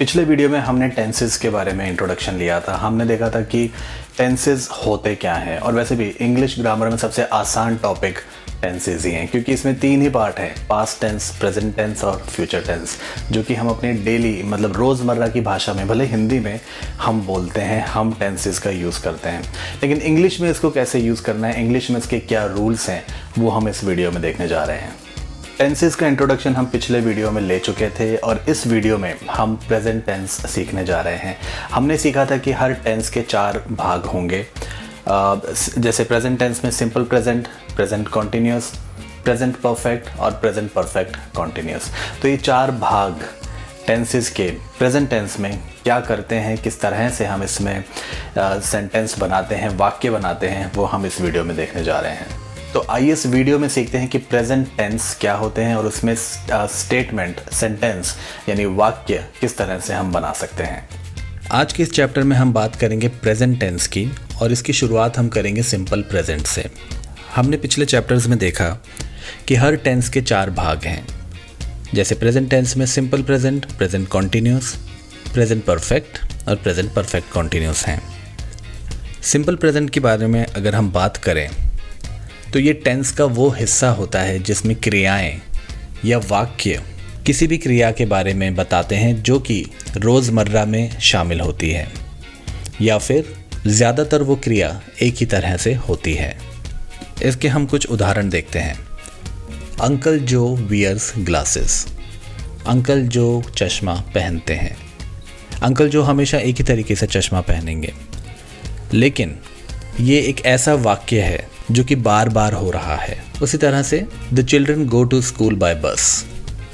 पिछले वीडियो में हमने टेंसेस के बारे में इंट्रोडक्शन लिया था। हमने देखा था कि टेंसेस होते क्या हैं, और वैसे भी इंग्लिश ग्रामर में सबसे आसान टॉपिक टेंसेस ही हैं, क्योंकि इसमें 3 ही पार्ट हैं, पास्ट टेंस, प्रेजेंट टेंस और फ्यूचर टेंस, जो कि हम अपने डेली मतलब रोज़मर्रा की भाषा में, भले हिंदी में हम बोलते हैं, हम टेंसेस का यूज़ करते हैं, लेकिन इंग्लिश में इसको कैसे यूज़ करना है, इंग्लिश में इसके क्या रूल्स हैं, वो हम इस वीडियो में देखने जा रहे हैं। टेंसेस का इंट्रोडक्शन हम पिछले वीडियो में ले चुके थे, और इस वीडियो में हम प्रेजेंट टेंस सीखने जा रहे हैं। हमने सीखा था कि हर टेंस के 4 भाग होंगे, जैसे प्रेजेंट टेंस में simple present, present continuous, present perfect और प्रेजेंट परफेक्ट कॉन्टिन्यूस। तो ये 4 भाग टेंसेस के प्रेजेंट टेंस में क्या करते हैं, किस तरह से हम इसमें सेंटेंस बनाते हैं, वाक्य बनाते हैं, वो हम इस वीडियो में देखने जा रहे हैं। तो आइए इस वीडियो में सीखते हैं कि प्रेजेंट टेंस क्या होते हैं और उसमें स्टेटमेंट, सेंटेंस यानी वाक्य किस तरह से हम बना सकते हैं। आज के इस चैप्टर में हम बात करेंगे प्रेजेंट टेंस की, और इसकी शुरुआत हम करेंगे सिंपल प्रेजेंट से। हमने पिछले चैप्टर्स में देखा कि हर टेंस के 4 भाग हैं, जैसे प्रेजेंट टेंस में simple present, present continuous, present perfect और प्रेजेंट परफेक्ट कॉन्टिन्यूस हैं। सिंपल प्रेजेंट के बारे में अगर हम बात करें तो ये टेंस का वो हिस्सा होता है जिसमें क्रियाएं या वाक्य किसी भी क्रिया के बारे में बताते हैं जो कि रोज़मर्रा में शामिल होती है, या फिर ज़्यादातर वो क्रिया एक ही तरह से होती है। इसके हम कुछ उदाहरण देखते हैं। अंकल जो वियर्स ग्लासेस, अंकल जो चश्मा पहनते हैं। अंकल जो हमेशा एक ही तरीके से चश्मा पहनेंगे, लेकिन ये एक ऐसा वाक्य है जो कि बार बार हो रहा है। उसी तरह से the children go to school by bus,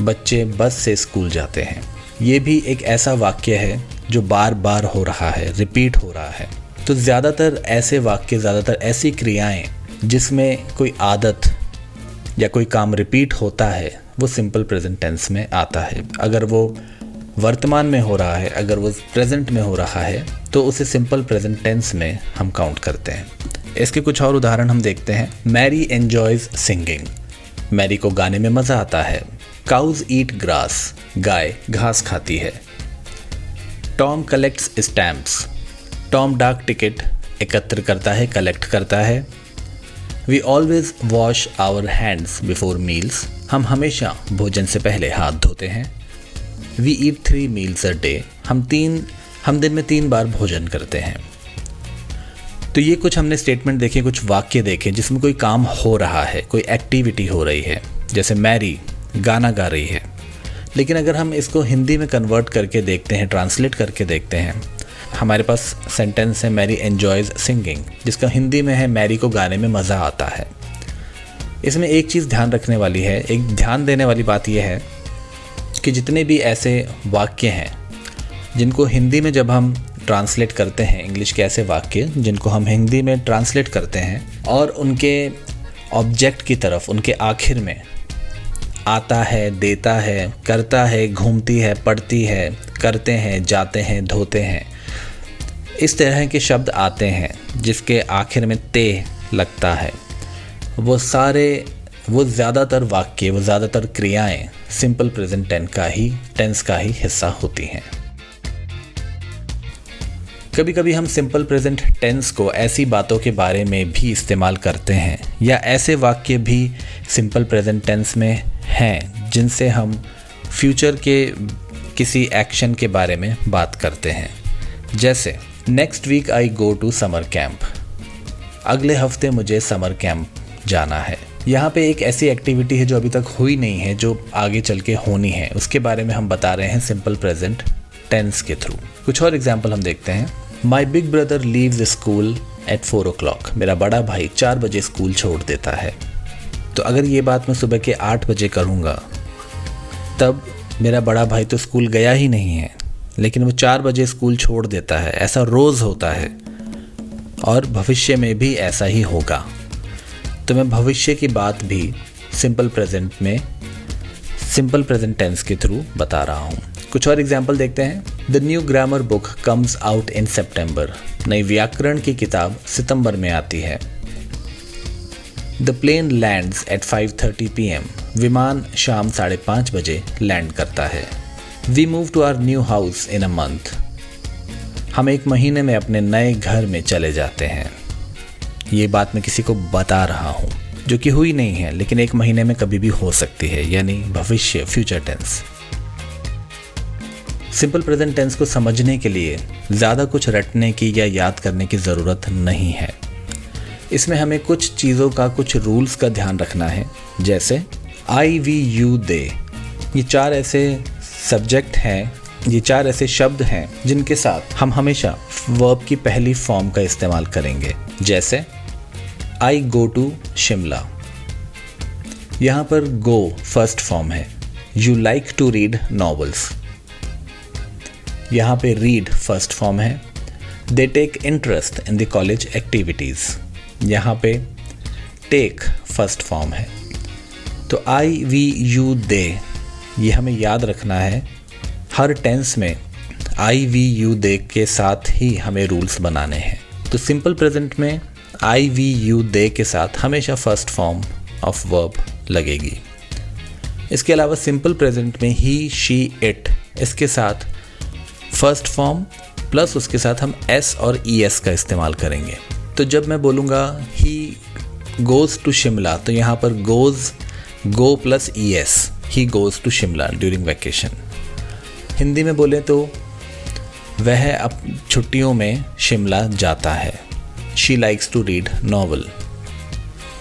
बच्चे बस से स्कूल जाते हैं। ये भी एक ऐसा वाक्य है जो बार बार हो रहा है, रिपीट हो रहा है। तो ज़्यादातर ऐसे वाक्य, ज़्यादातर ऐसी क्रियाएं जिसमें कोई आदत या कोई काम रिपीट होता है, वो सिंपल प्रेजेंट टेंस में आता है। अगर वो वर्तमान में हो रहा है, अगर वो प्रेजेंट में हो रहा है, तो उसे सिंपल प्रेजेंट टेंस में हम काउंट करते हैं। इसके कुछ और उदाहरण हम देखते हैं। मैरी एन्जॉयज सिंगिंग, मैरी को गाने में मज़ा आता है। काउज ईट ग्रास, गाय घास खाती है। टॉम कलेक्ट्स स्टैम्प्स, टॉम डाक टिकट एकत्र करता है, कलेक्ट करता है। We always wash our hands before meals, हम हमेशा भोजन से पहले हाथ धोते हैं। We eat 3 meals a day, हम दिन में 3 बार भोजन करते हैं। तो ये कुछ हमने स्टेटमेंट देखे, कुछ वाक्य देखे जिसमें कोई काम हो रहा है, कोई एक्टिविटी हो रही है, जैसे मैरी गाना गा रही है। लेकिन अगर हम इसको हिंदी में कन्वर्ट करके देखते हैं, ट्रांसलेट करके देखते हैं, हमारे पास सेंटेंस है मैरी एन्जॉयज सिंगिंग, जिसका हिंदी में है मैरी को गाने में मज़ा आता है। इसमें एक चीज़ ध्यान रखने वाली है, एक ध्यान देने वाली बात यह है कि जितने भी ऐसे वाक्य हैं जिनको हिंदी में जब हम ट्रांसलेट करते हैं, इंग्लिश के ऐसे वाक्य जिनको हम हिंदी में ट्रांसलेट करते हैं और उनके ऑब्जेक्ट की तरफ, उनके आखिर में आता है, देता है, करता है, घूमती है, पढ़ती है, करते हैं, जाते हैं, धोते हैं, इस तरह के शब्द आते हैं जिसके आखिर में ते लगता है, वो ज़्यादातर वाक्य, वो ज़्यादातर क्रियाएं सिंपल प्रेजेंट टेंस का ही हिस्सा होती हैं। कभी कभी हम सिंपल प्रेजेंट टेंस को ऐसी बातों के बारे में भी इस्तेमाल करते हैं, या ऐसे वाक्य भी सिंपल प्रेजेंट टेंस में हैं जिनसे हम फ्यूचर के किसी एक्शन के बारे में बात करते हैं। जैसे next week I go to summer camp, अगले हफ्ते मुझे समर कैंप जाना है। यहाँ पे एक ऐसी एक्टिविटी है जो अभी तक हुई नहीं है, जो आगे चल के होनी है, उसके बारे में हम बता रहे हैं सिंपल प्रेजेंट टेंस के थ्रू। कुछ और एग्जाम्पल हम देखते हैं। माई big brother leaves school eight 4 o'clock, मेरा बड़ा भाई 4 बजे स्कूल छोड़ देता है। तो अगर ये बात मैं सुबह के 8 बजे करूँगा, तब मेरा बड़ा भाई तो स्कूल गया ही नहीं है, लेकिन वो 4 बजे स्कूल छोड़ देता है। ऐसा रोज़ होता है और भविष्य में भी ऐसा ही होगा। तो मैं भविष्य की बात भी सिंपल प्रेजेंट टेंस के थ्रू बता रहा हूँ। कुछ और एग्जाम्पल देखते हैं। The new grammar book comes out in September, नई व्याकरण की किताब सितंबर में आती है। The plane lands at 5:30 PM, विमान शाम 5:30 बजे लैंड करता है। We move to our new house in a month. हम 1 महीने में अपने नए घर में चले जाते हैं। ये बात मैं किसी को बता रहा हूँ जो कि हुई नहीं है, लेकिन 1 महीने में कभी भी हो सकती है, यानी भविष्य, future tense. Simple present tense को समझने के लिए ज़्यादा कुछ रटने की या याद करने की ज़रूरत नहीं है। इसमें हमें कुछ चीज़ों का, कुछ रूल्स का ध्यान रखना है, जैसे आई, वी, यू, दे। ये 4 ऐसे सब्जेक्ट हैं, ये 4 ऐसे शब्द हैं जिनके साथ हम हमेशा वर्ब की पहली फॉर्म का इस्तेमाल करेंगे। जैसे आई गो टू शिमला, यहाँ पर गो फर्स्ट फॉर्म है। You like to read novels, यहाँ पे रीड फर्स्ट फॉर्म है। They take interest in the college activities, यहाँ पे टेक फर्स्ट फॉर्म है। तो आई, वी, यू, दे, ये हमें याद रखना है। हर टेंस में आई, वी, यू, दे के साथ ही हमें रूल्स बनाने हैं। तो सिंपल प्रेजेंट में आई, वी, यू, दे के साथ हमेशा फर्स्ट फॉर्म ऑफ वर्ब लगेगी। इसके अलावा सिंपल प्रेजेंट में ही, शी, इट, इसके साथ फर्स्ट फॉर्म प्लस उसके साथ हम एस और ई एस का इस्तेमाल करेंगे। तो जब मैं बोलूँगा ही गोज़ टू शिमला, तो यहाँ पर goes, go plus E S, he goes to Shimla during vacation. Hindi में बोले तो वह अब छुट्टियों में शिमला जाता है। She likes to read novel,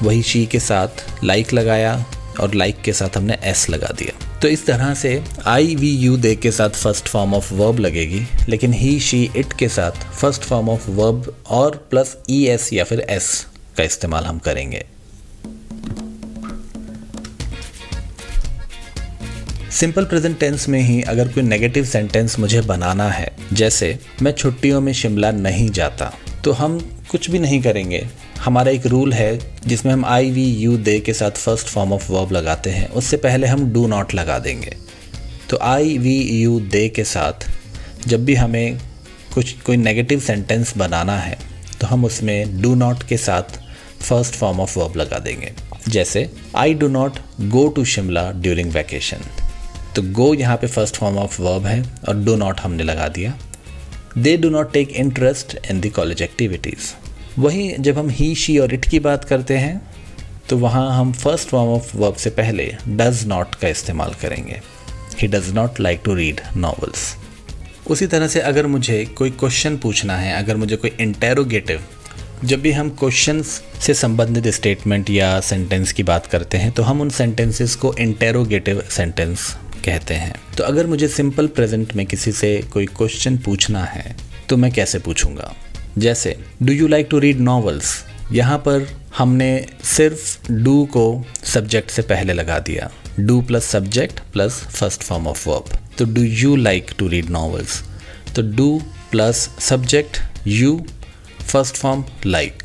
वही शी के साथ लाइक लगाया और लाइक के साथ हमने एस लगा दिया। तो इस तरह से आई, वी, यू, दे के साथ फर्स्ट फॉर्म ऑफ वर्ब लगेगी, लेकिन ही, शी, इट के साथ फर्स्ट फॉर्म ऑफ वर्ब और प्लस ई एस या फिर एस का इस्तेमाल हम करेंगे। सिंपल प्रेजेंट टेंस में ही अगर कोई नेगेटिव सेंटेंस मुझे बनाना है, जैसे मैं छुट्टियों में शिमला नहीं जाता, तो हम कुछ भी नहीं करेंगे। हमारा एक रूल है जिसमें हम आई, वी, यू, दे के साथ फर्स्ट फॉर्म ऑफ वर्ब लगाते हैं, उससे पहले हम डू नॉट लगा देंगे। तो आई, वी, यू, दे के साथ जब भी हमें कोई नेगेटिव सेंटेंस बनाना है तो हम उसमें डू नॉट के साथ फर्स्ट फॉर्म ऑफ वर्ब लगा देंगे। जैसे I do not go to Shimla during vacation, तो गो यहाँ पे फर्स्ट फॉर्म ऑफ वर्ब है और डू नॉट हमने लगा दिया। They do not take interest in the college activities. वहीं जब हम ही, शी और इट की बात करते हैं तो वहाँ हम फर्स्ट फॉर्म ऑफ वर्ब से पहले डज नॉट का इस्तेमाल करेंगे। He does not like to read novels. उसी तरह से अगर मुझे कोई क्वेश्चन पूछना है, अगर मुझे कोई इंटेरोगेटिव, जब भी हम क्वेश्चंस से संबंधित स्टेटमेंट या सेंटेंस की बात करते हैं तो हम उन सेंटेंसेस को इंटेरोगेटिव सेंटेंस कहते हैं। तो अगर मुझे सिंपल प्रेजेंट में किसी से कोई क्वेश्चन पूछना है तो मैं कैसे पूछूंगा? जैसे do you like to read novels, यहाँ पर हमने सिर्फ डू को सब्जेक्ट से पहले लगा दिया। Do plus subject plus first form of verb. तो do you like to read novels, तो do plus subject you, first form like,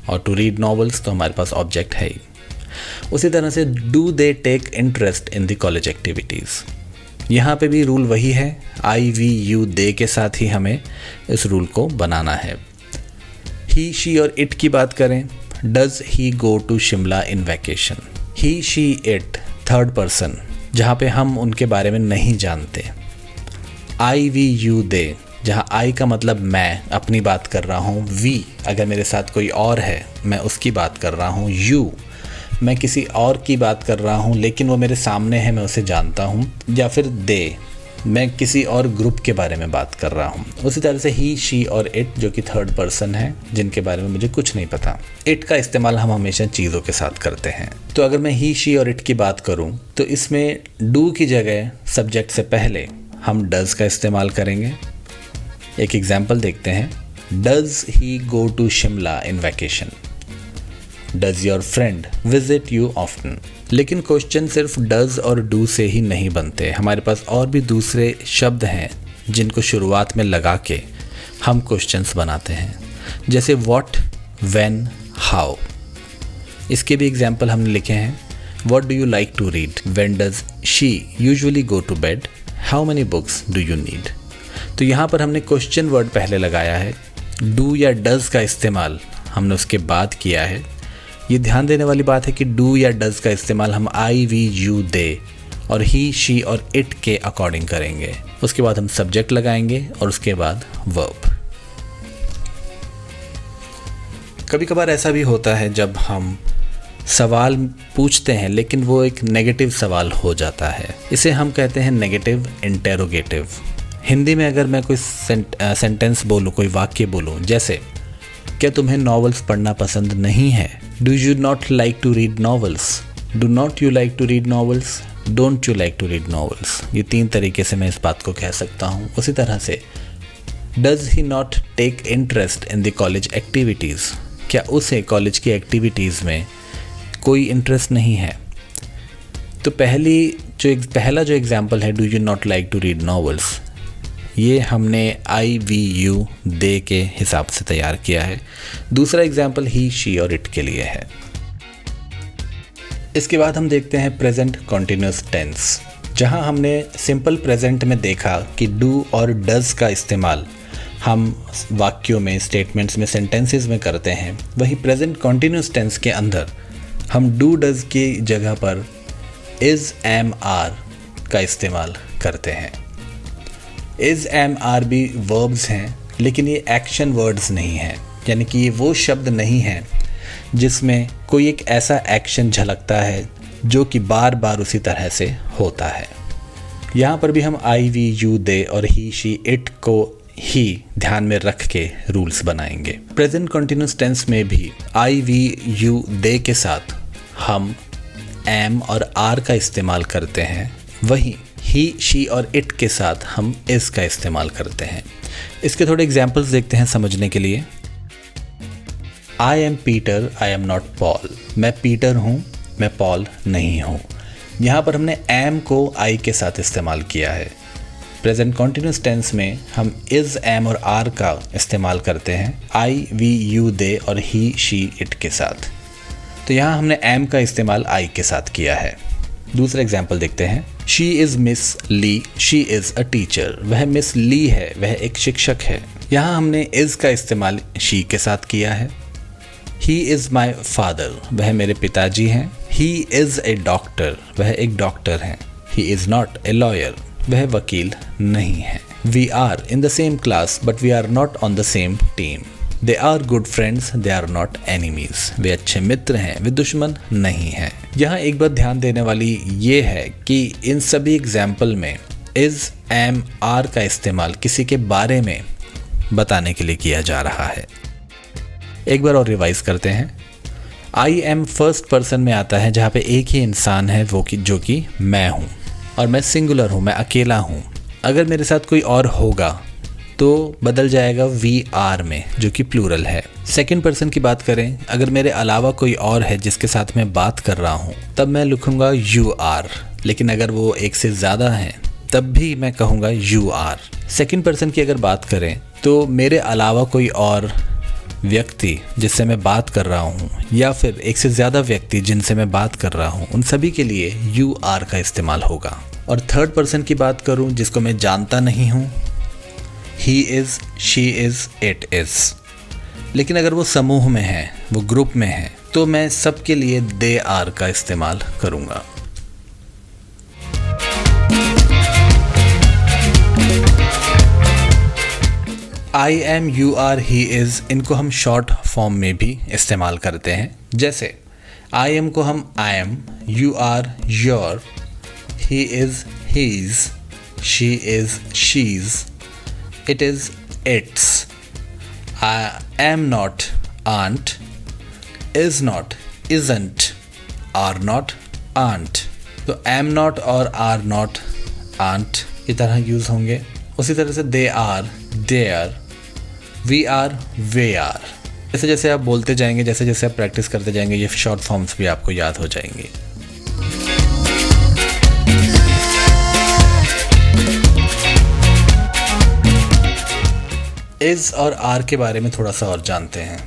और टू रीड नॉवेल्स तो हमारे पास ऑब्जेक्ट है ही। उसी तरह से do they take interest in the college activities, यहाँ पे भी रूल वही है। आई, वी, यू, दे के साथ ही हमें इस रूल को बनाना है। ही, शी और इट की बात करें, does he go to Shimla in vacation. He, she, it third person, जहाँ पे हम उनके बारे में नहीं जानते। आई, वी, यू, दे, जहाँ आई का मतलब मैं अपनी बात कर रहा हूँ। वी, अगर मेरे साथ कोई और है मैं उसकी बात कर रहा हूँ। यू, मैं किसी और की बात कर रहा हूँ लेकिन वो मेरे सामने है, मैं उसे जानता हूँ। या फिर दे, मैं किसी और ग्रुप के बारे में बात कर रहा हूँ। उसी तरह से ही, शी और इट जो कि थर्ड पर्सन है, जिनके बारे में मुझे कुछ नहीं पता। इट का इस्तेमाल हम हमेशा चीज़ों के साथ करते हैं। तो अगर मैं ही, शी और इट की बात करूँ तो इसमें डू की जगह सब्जेक्ट से पहले हम डज का इस्तेमाल करेंगे। एक एग्जाम्पल देखते हैं। Does he go to Shimla in vacation. Does your friend visit you often. लेकिन क्वेश्चन सिर्फ डज और डू से ही नहीं बनते, हमारे पास और भी दूसरे शब्द हैं जिनको शुरुआत में लगा के हम क्वेश्चंस बनाते हैं। जैसे व्हाट, व्हेन, हाउ। इसके भी एग्जाम्पल हमने लिखे हैं। What do you like to read? When does she usually go to bed? How many books do you need? तो यहाँ पर हमने क्वेश्चन वर्ड पहले लगाया है, डू या डज का इस्तेमाल हमने उसके बाद किया है। ये ध्यान देने वाली बात है कि डू या डज का इस्तेमाल हम आई, वी, यू, दे और ही, शी और इट के अकॉर्डिंग करेंगे। उसके बाद हम सब्जेक्ट लगाएंगे और उसके बाद वर्ब। कभी कभार ऐसा भी होता है जब हम सवाल पूछते हैं लेकिन वो एक नेगेटिव सवाल हो जाता है, इसे हम कहते हैं नेगेटिव इंटेरोगेटिव। हिंदी में अगर मैं कोई सेंटेंस बोलूँ, कोई वाक्य बोलूँ, जैसे क्या तुम्हें नॉवेल्स पढ़ना पसंद नहीं है? Do you not like to read novels? Do not you like to read novels? Don't you like to read novels? ये 3 तरीके से मैं इस बात को कह सकता हूँ। उसी तरह से does he not take interest in the college activities? क्या उसे कॉलेज की एक्टिविटीज़ में कोई इंटरेस्ट नहीं है? तो पहला जो एग्जाम्पल है, do you not like to read novels, ये हमने आई वी यू दे के हिसाब से तैयार किया है। दूसरा एग्जाम्पल ही, शी और इट के लिए है। इसके बाद हम देखते हैं प्रेजेंट कॉन्टिन्यूस टेंस, जहां हमने सिंपल प्रेजेंट में देखा कि डू और डज का इस्तेमाल हम वाक्यों में, स्टेटमेंट्स में, सेंटेंसेस में करते हैं। वहीं प्रेजेंट कॉन्टिन्यूस टेंस के अंदर हम डू डज की जगह पर इज़, एम, आर का इस्तेमाल करते हैं। इज़, एम, आर भी वर्ब्स हैं, लेकिन ये एक्शन वर्ड्स नहीं हैं, यानी कि ये वो शब्द नहीं हैं जिसमें कोई एक ऐसा एक्शन झलकता है जो कि बार बार उसी तरह से होता है। यहाँ पर भी हम आई, वी, यू, दे और ही, शी, इट को ही ध्यान में रख के रूल्स बनाएंगे। प्रेजेंट कॉन्टिन्यूस टेंस में भी आई, वी, यू, दे के साथ हम एम और आर का इस्तेमाल करते हैं, वहीं ही, शी और इट के साथ हम इस का इस्तेमाल करते हैं। इसके थोड़े एग्जाम्पल्स देखते हैं समझने के लिए। I am Peter, I am not Paul. मैं पीटर हूँ, मैं पॉल नहीं हूँ। यहाँ पर हमने एम को आई के साथ इस्तेमाल किया है। प्रेजेंट कॉन्टिन्यूस टेंस में हम इज़, एम और आर का इस्तेमाल करते हैं आई, वी, यू, दे और ही, शी, इट के साथ। तो यहाँ हमने एम का इस्तेमाल आई के साथ किया है। दूसरा एग्जाम्पल देखते हैं। She is Miss Lee, she is a teacher. वह मिस ली है, वह एक शिक्षक है। यहाँ हमने इज़ का इस्तेमाल शी के साथ किया है। ही इज़ माई फादर, वह मेरे पिताजी हैं। ही इज़ ए डॉक्टर, वह एक डॉक्टर हैं। He is not a lawyer, वह वकील नहीं है। We are in the same class but we are not on the same team. They are good friends, they are not enemies. वे अच्छे मित्र हैं, वे दुश्मन नहीं हैं। यहाँ एक बात ध्यान देने वाली ये है कि इन सभी एग्जाम्पल में इज़, एम, आर का इस्तेमाल किसी के बारे में बताने के लिए किया जा रहा है। एक बार और रिवाइज करते हैं। आई एम फर्स्ट पर्सन में आता है जहाँ पे एक ही इंसान है, वो कि जो कि मैं हूँ, और मैं सिंगुलर हूँ, मैं अकेला हूँ। अगर मेरे साथ कोई और होगा तो बदल जाएगा वी आर में, जो कि प्लूरल है। सेकंड पर्सन की बात करें, अगर मेरे अलावा कोई और है जिसके साथ मैं बात कर रहा हूँ, तब मैं लिखूँगा यू आर। लेकिन अगर वो एक से ज़्यादा हैं तब भी मैं कहूँगा यू आर। सेकंड पर्सन की अगर बात करें तो मेरे अलावा कोई और व्यक्ति जिससे मैं बात कर रहा हूँ, या फिर एक से ज़्यादा व्यक्ति जिनसे मैं बात कर रहा हूँ, उन सभी के लिए यू आर का इस्तेमाल होगा। और थर्ड पर्सन की बात करूँ जिसको मैं जानता नहीं हूँ, he is, she is, it is. लेकिन अगर वो समूह में है, वो ग्रुप में है, तो मैं सबके लिए दे आर का इस्तेमाल करूँगा। I am, you are, he is, इनको हम शॉर्ट फॉर्म में भी इस्तेमाल करते हैं। जैसे आई एम को हम I am, you are, you're, he is, he's, she is, she's, it is its, I am not, aren't, is not, isn't, are not, aren't। तो am not और are not, aren't की तरह यूज़ होंगे। उसी तरह से they are, their, we are, we are। जैसे जैसे आप बोलते जाएंगे, जैसे जैसे आप प्रैक्टिस करते जाएंगे, ये शॉर्ट फॉर्म्स भी आपको याद हो जाएंगे। इज़ और आर के बारे में थोड़ा सा और जानते हैं।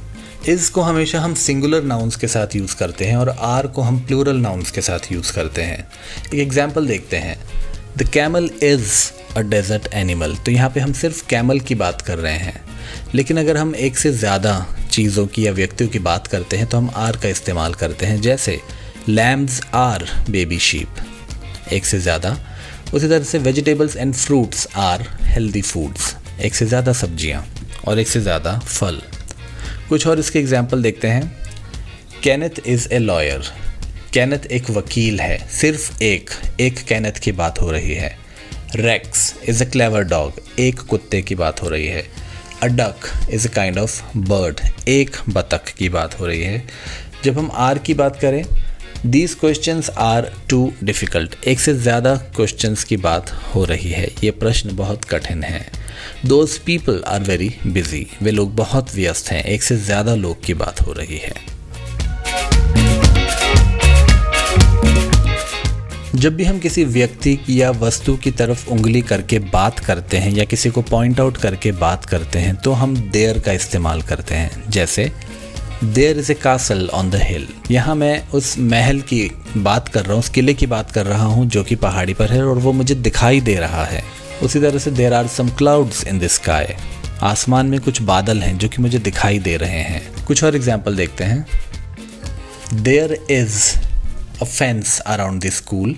इज़ को हमेशा हम सिंगुलर नाउन्स के साथ यूज़ करते हैं और आर को हम प्लूरल नाउन्स के साथ यूज़ करते हैं। एक एग्जाम्पल देखते हैं। The camel is a desert animal. तो यहाँ पे हम सिर्फ कैमल की बात कर रहे हैं, लेकिन अगर हम एक से ज़्यादा चीज़ों की या व्यक्तियों की बात करते हैं तो हम आर का इस्तेमाल करते हैं। जैसे लैम्स आर बेबी शीप। एक से ज़्यादा। उसी तरह से vegetables and fruits are healthy foods, एक से ज़्यादा सब्जियाँ और एक से ज़्यादा फल। कुछ और इसके एग्जाम्पल देखते हैं। Kenneth is a lawyer, Kenneth एक वकील है, सिर्फ एक केनेथ की बात हो रही है। Rex is a clever dog, एक कुत्ते की बात हो रही है। A duck is a kind of bird, एक बतख की बात हो रही है। जब हम आर की बात करें, these questions are too difficult, एक से ज़्यादा क्वेश्चंस की बात हो रही है, ये प्रश्न बहुत कठिन है। Those people are very busy, वे लोग बहुत व्यस्त हैं, एक से ज़्यादा लोग की बात हो रही है। जब भी हम किसी व्यक्ति या वस्तु की तरफ उंगली करके बात करते हैं या किसी को पॉइंट आउट करके बात करते हैं तो हम देयर का इस्तेमाल करते हैं। जैसे there is a castle on the hill, यहाँ मैं उस महल की बात कर रहा हूँ, उस किले की बात कर रहा हूँ जो कि पहाड़ी पर है और वो मुझे दिखाई दे रहा है। उसी तरह से there are some clouds in the sky, आसमान में कुछ बादल हैं जो कि मुझे दिखाई दे रहे हैं। कुछ और एग्जाम्पल देखते हैं। There is a fence around the school.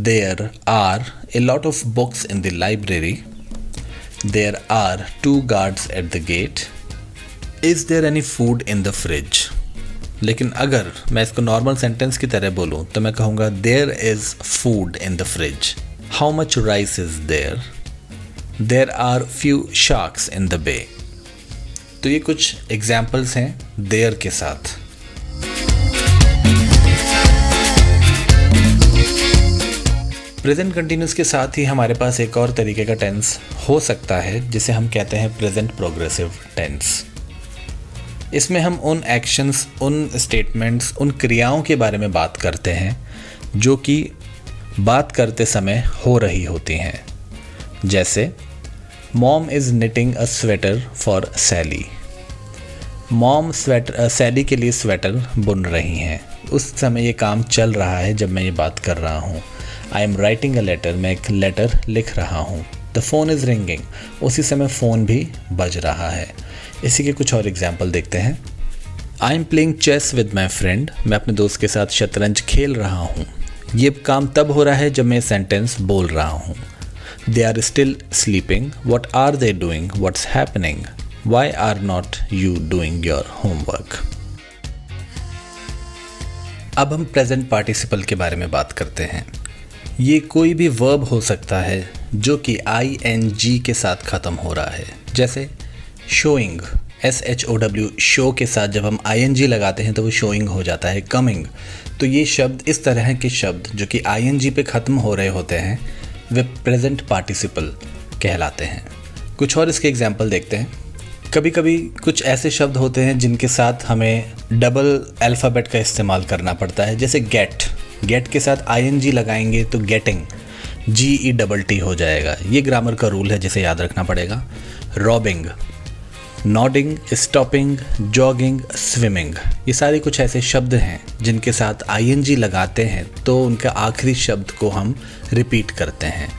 There are a lot of books in the library. There are 2 guards at the gate. Is there any food in the fridge? लेकिन अगर मैं इसको नॉर्मल सेंटेंस की तरह बोलूँ तो मैं कहूँगा there is food in the fridge. How much rice is there? There are few sharks in the bay. तो ये कुछ एग्जाम्पल्स हैं there के साथ। प्रेजेंट कंटिन्यूस के साथ ही हमारे पास एक और तरीके का टेंस हो सकता है जिसे हम कहते हैं प्रेजेंट प्रोग्रेसिव टेंस। इसमें हम उन एक्शंस, उन स्टेटमेंट्स, उन क्रियाओं के बारे में बात करते हैं जो कि बात करते समय हो रही होती हैं। जैसे mom is knitting a sweater for Sally, mom Sally के लिए स्वेटर बुन रही हैं, उस समय ये काम चल रहा है जब मैं ये बात कर रहा हूँ। I am writing a letter, मैं एक लेटर लिख रहा हूँ। द फ़ोन इज़ रिंगिंग, उसी समय फ़ोन भी बज रहा है। इसी के कुछ और एग्जाम्पल देखते हैं। I am playing chess with my friend, मैं अपने दोस्त के साथ शतरंज खेल रहा हूँ। ये काम तब हो रहा है जब मैं सेंटेंस बोल रहा हूँ। They are still sleeping, what are they doing, what's happening, why are not you doing your homework. अब हम प्रेजेंट पार्टिसिपल के बारे में बात करते हैं। ये कोई भी वर्ब हो सकता है जो कि ing के साथ ख़त्म हो रहा है। जैसे शोइंग, SHOW, शो के साथ जब हम ing लगाते हैं तो वो शोइंग हो जाता है। कमिंग, तो ये शब्द, इस तरह के शब्द जो कि ing पे ख़त्म हो रहे होते हैं वे प्रेजेंट पार्टिसिपल कहलाते हैं। कुछ और इसके एग्जाम्पल देखते हैं। कभी कभी कुछ ऐसे शब्द होते हैं जिनके साथ हमें डबल अल्फ़ाबेट का इस्तेमाल करना पड़ता है। जैसे गेट के साथ ing लगाएंगे तो गेटिंग, GETT हो जाएगा। ये ग्रामर का रूल है जिसे याद रखना पड़ेगा। Robbing, nodding, stopping, jogging, swimming, ये सारे कुछ ऐसे शब्द हैं जिनके साथ ing लगाते हैं तो उनका आखिरी शब्द को हम रिपीट करते हैं।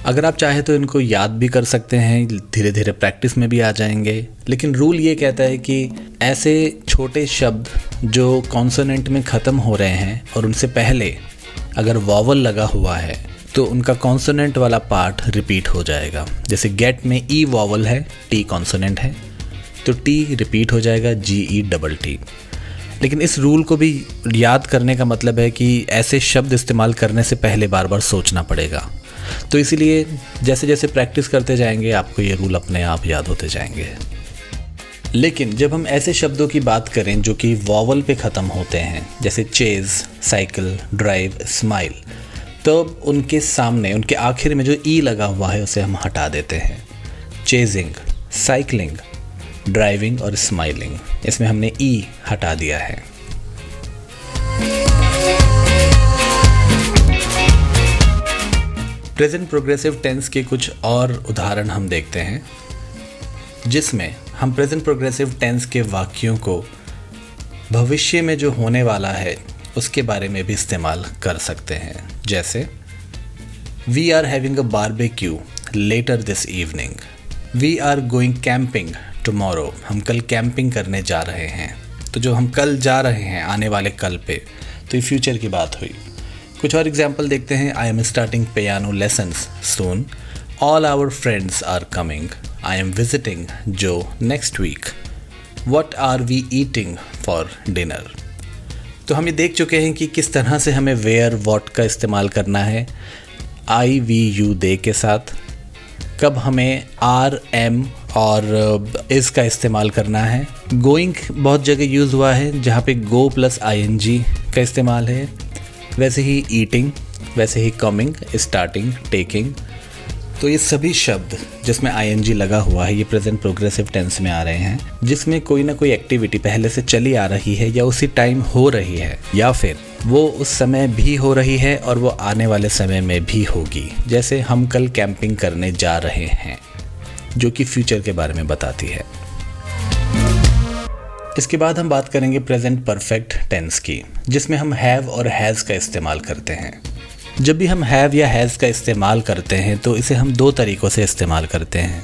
अगर आप चाहें तो इनको याद भी कर सकते हैं, धीरे धीरे प्रैक्टिस में भी आ जाएंगे। लेकिन रूल ये कहता है कि ऐसे छोटे शब्द जो कॉन्सोनेंट में ख़त्म हो रहे हैं और उनसे पहले अगर वॉवल लगा हुआ है तो उनका कॉन्सोनेंट वाला पार्ट रिपीट हो जाएगा। जैसे गेट में ई वॉवल है, टी कॉन्सोनेंट है, तो टी रिपीट हो जाएगा, GETT। लेकिन इस रूल को भी याद करने का मतलब है कि ऐसे शब्द इस्तेमाल करने से पहले बार बार सोचना पड़ेगा। तो इसीलिए जैसे जैसे प्रैक्टिस करते जाएंगे आपको ये रूल अपने आप याद होते जाएंगे। लेकिन जब हम ऐसे शब्दों की बात करें जो कि वॉवल पे ख़त्म होते हैं, जैसे चेज़, साइकिल, ड्राइव, स्माइल, तो उनके सामने, उनके आखिर में जो ई लगा हुआ है उसे हम हटा देते हैं। चेजिंग, साइकिलिंग, ड्राइविंग और स्माइलिंग, इसमें हमने ई हटा दिया है। प्रेजेंट प्रोग्रेसिव टेंस के कुछ और उदाहरण हम देखते हैं जिसमें हम प्रेजेंट प्रोग्रेसिव टेंस के वाक्यों को भविष्य में जो होने वाला है उसके बारे में भी इस्तेमाल कर सकते हैं। जैसे we are having a barbecue later this evening, we are going camping tomorrow, हम कल कैंपिंग करने जा रहे हैं। तो जो हम कल जा रहे हैं आने वाले कल पे, तो ये फ्यूचर की बात हुई। कुछ और एग्जाम्पल देखते हैं। I am starting piano lessons soon, all our friends are coming, I am visiting Joe next week, what are we eating for dinner. तो हम ये देख चुके हैं कि किस तरह से हमें वेयर वॉट का इस्तेमाल करना है आई वी यू दे के साथ, कब हमें आर एम और इस का इस्तेमाल करना है। गोइंग बहुत जगह यूज़ हुआ है जहाँ पे गो प्लस ING का इस्तेमाल है। वैसे ही ईटिंग, वैसे ही कमिंग, स्टार्टिंग, टेकिंग। तो ये सभी शब्द जिसमें ING लगा हुआ है ये प्रेजेंट प्रोग्रेसिव टेंस में आ रहे हैं, जिसमें कोई ना कोई एक्टिविटी पहले से चली आ रही है या उसी टाइम हो रही है, या फिर वो उस समय भी हो रही है और वो आने वाले समय में भी होगी। जैसे हम कल कैंपिंग करने जा रहे हैं, जो कि फ्यूचर के बारे में बताती है। इसके बाद हम बात करेंगे प्रेजेंट परफेक्ट टेंस की, जिसमें हम हैव और हैज़ का इस्तेमाल करते हैं। जब भी हम हैव या हैज़ का इस्तेमाल करते हैं तो इसे हम दो तरीक़ों से इस्तेमाल करते हैं,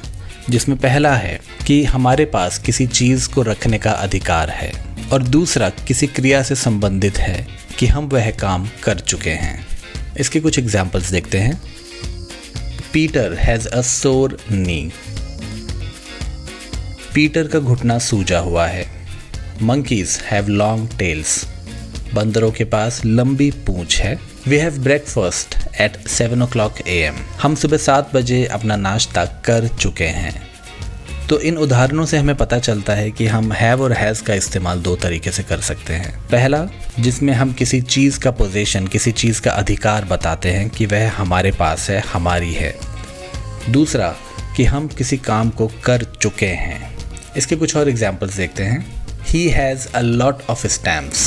जिसमें पहला है कि हमारे पास किसी चीज़ को रखने का अधिकार है, और दूसरा किसी क्रिया से संबंधित है कि हम वह काम कर चुके हैं। इसके कुछ एग्जाम्पल्स देखते हैं। पीटर हैज़ अ सोर नी, पीटर का घुटना सूजा हुआ है। मंकीज हैव लॉन्ग टेल्स, बंदरों के पास लंबी पूंछ है। We have breakfast at 7 o'clock AM, हम सुबह 7 बजे अपना नाश्ता कर चुके हैं। तो इन उदाहरणों से हमें पता चलता है कि हम हैव और हैज़ का इस्तेमाल दो तरीके से कर सकते हैं। पहला, जिसमें हम किसी चीज़ का पोजीशन, किसी चीज़ का अधिकार बताते हैं कि वह हमारे पास है, हमारी है। दूसरा, कि हम किसी काम को कर चुके हैं। इसके कुछ और एग्जाम्पल्स देखते हैं। He has a lot of stamps.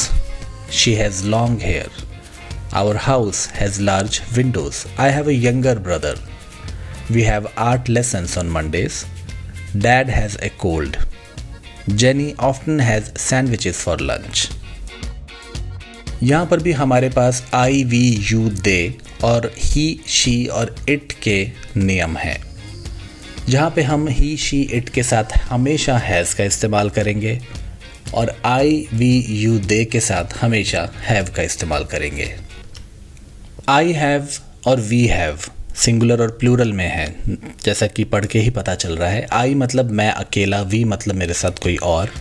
She has long hair. Our house has large windows. I have a younger brother. We have art lessons on Mondays. Dad has a cold. Jenny often has sandwiches for lunch. यहाँ पर भी हमारे पास I, we, you, they और he, she और it के नियम हैं, जहाँ पे हम he, she, it के साथ हमेशा has का इस्तेमाल करेंगे और I, we, you, they के साथ हमेशा have का इस्तेमाल करेंगे। I have और we have सिंगुलर और प्लूरल में है, जैसा कि पढ़ के ही पता चल रहा है। I मतलब मैं अकेला, we मतलब मेरे साथ कोई और।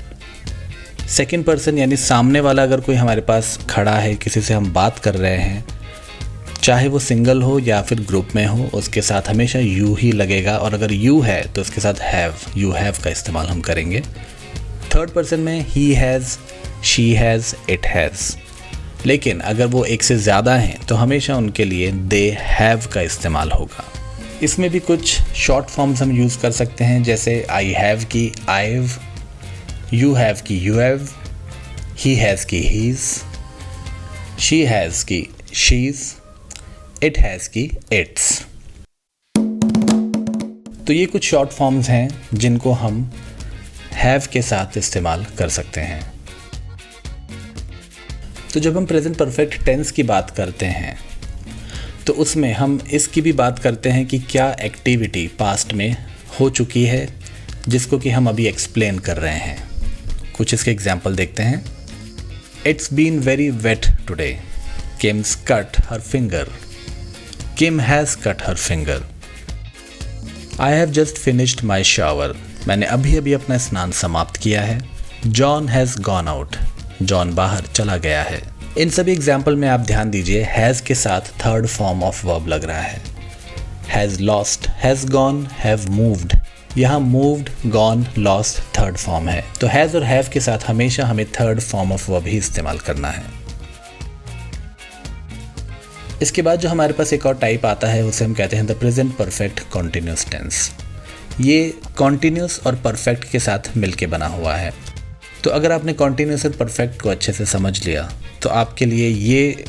सेकंड पर्सन यानी सामने वाला अगर कोई हमारे पास खड़ा है, किसी से हम बात कर रहे हैं, चाहे वो सिंगल हो या फिर ग्रुप में हो, उसके साथ हमेशा you ही लगेगा, और अगर you है तो उसके साथ have, you have का इस्तेमाल हम करेंगे। थर्ड पर्सन में he has, she has, it has। लेकिन अगर वो एक से ज़्यादा हैं तो हमेशा उनके लिए they have का इस्तेमाल होगा। इसमें भी कुछ शॉर्ट फॉर्म्स हम यूज़ कर सकते हैं, जैसे I have की I've, you have की you have, he has की he's, she has की she's, it has की it's। तो ये कुछ शॉर्ट फॉर्म्स हैं जिनको हम हैव के साथ इस्तेमाल कर सकते हैं। तो जब हम प्रेजेंट परफेक्ट टेंस की बात करते हैं तो उसमें हम इसकी भी बात करते हैं कि क्या एक्टिविटी पास्ट में हो चुकी है जिसको कि हम अभी एक्सप्लेन कर रहे हैं। कुछ इसके एग्जाम्पल देखते हैं। It's been very wet today, Kim's cut her finger, Kim has cut her finger. I have just finished my shower, मैंने अभी अभी अपना स्नान समाप्त किया है। John has gone out, John बाहर चला गया है। इन सभी एग्जाम्पल में आप ध्यान दीजिए हैज़ के साथ थर्ड फॉर्म ऑफ वर्ब लग रहा है। Has lost, has gone, have moved. यहाँ moved, gone, lost third form है, तो हैज़ और हैव के साथ हमेशा हमें थर्ड फॉर्म ऑफ वर्ब ही इस्तेमाल करना है। इसके बाद जो हमारे पास एक और टाइप आता है उसे हम कहते हैं the present perfect continuous tense. ये कॉन्टिन्यूस और परफेक्ट के साथ मिलके बना हुआ है। तो अगर आपने कॉन्टिन्यूस और परफेक्ट को अच्छे से समझ लिया तो आपके लिए ये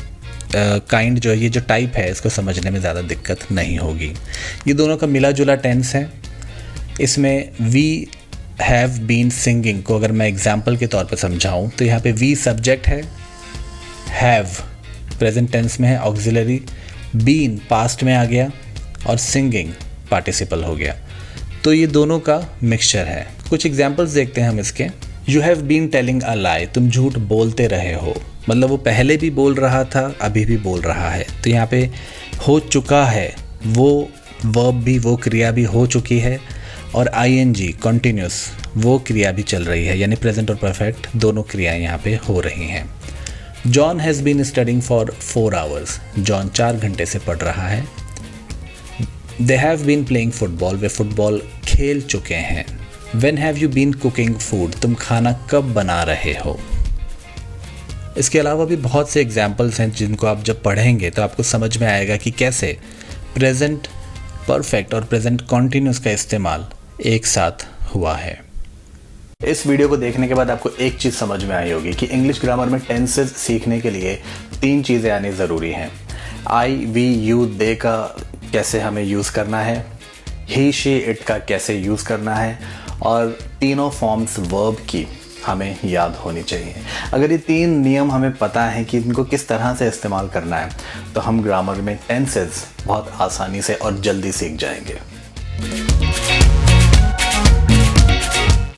काइंड जो है, ये जो टाइप है, इसको समझने में ज़्यादा दिक्कत नहीं होगी। ये दोनों का मिला जुला टेंस है। इसमें वी हैव बीन सिंगिंग को अगर मैं एग्जाम्पल के तौर पर समझाऊँ तो यहाँ पे वी सब्जेक्ट है, हैव प्रेजेंट टेंस में है ऑक्सिलरी, बीन पास्ट में आ गया और सिंगिंग पार्टिसिपल हो गया। तो ये दोनों का मिक्सचर है। कुछ एग्जाम्पल्स देखते हैं हम इसके। You have been telling a lie, तुम झूठ बोलते रहे हो। मतलब वो पहले भी बोल रहा था, अभी भी बोल रहा है। तो यहाँ पे हो चुका है, वो वर्ब भी, वो क्रिया भी हो चुकी है, और ing कॉन्टिन्यूस वो क्रिया भी चल रही है, यानी प्रेजेंट और परफेक्ट दोनों क्रियाएं यहाँ पे हो रही हैं। John has been studying for 4 hours, John 4 घंटे से पढ़ रहा है। They have been playing football, वे फुटबॉल खेल चुके हैं। When have you been cooking food, तुम खाना कब बना रहे हो। इसके अलावा भी बहुत से एग्जाम्पल्स हैं जिनको आप जब पढ़ेंगे तो आपको समझ में आएगा कि कैसे प्रेजेंट परफेक्ट और प्रेजेंट कॉन्टिन्यूस का इस्तेमाल एक साथ हुआ है। इस वीडियो को देखने के बाद आपको एक चीज़ समझ में आई होगी कि इंग्लिश ग्रामर में टेंसेस सीखने के लिए 3 चीज़ें आनी ज़रूरी हैं। आई, वी, यू, दे का कैसे हमें यूज़ करना है, ही, शी, इट का कैसे यूज़ करना है, और तीनों फॉर्म्स वर्ब की हमें याद होनी चाहिए। अगर ये 3 नियम हमें पता है कि इनको किस तरह से इस्तेमाल करना है तो हम ग्रामर में टेंसेस बहुत आसानी से और जल्दी सीख जाएंगे।